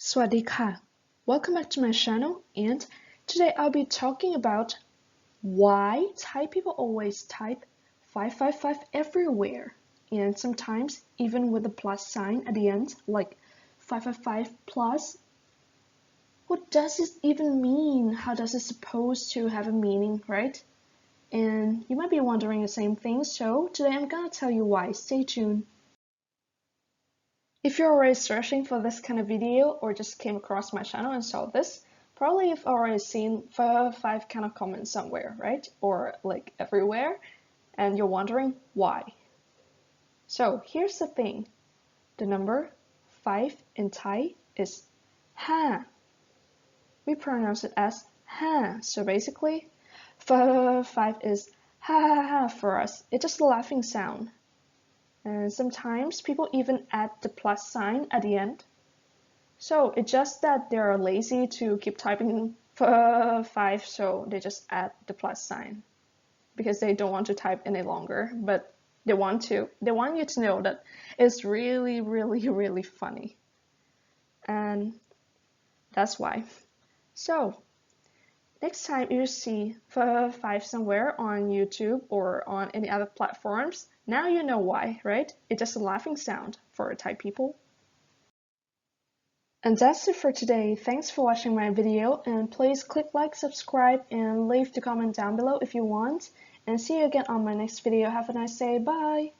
Swadika, welcome back to my channel, and today I'll be talking about why Thai people always type 555 everywhere, and sometimes even with a plus sign at the end, like 555 plus. What does this even mean? How does it supposed to have a meaning, right? And you might be wondering the same thing, so today I'm gonna tell you why. Stay tuned. If you're already searching for this kind of video or just came across my channel and saw this, probably you've already seen 5 kind of comments somewhere, right? Or like everywhere, and you're wondering why. So here's the thing. The number 5 in Thai is ha. We pronounce it as ha. So basically, 5 is ha ha ha for us. It's just a laughing sound. And sometimes people even add the plus sign at the end. So it's just that they're lazy to keep typing 5, so they just add the plus sign because they don't want to type any longer, but they want you to know that it's really, really, really funny. And that's why. So next time you see 5 somewhere on YouTube or on any other platforms, now you know why, right? It's just a laughing sound for Thai people. And that's it for today. Thanks for watching my video, and please click like, subscribe, and leave the comment down below if you want. And see you again on my next video. Have a nice day. Bye!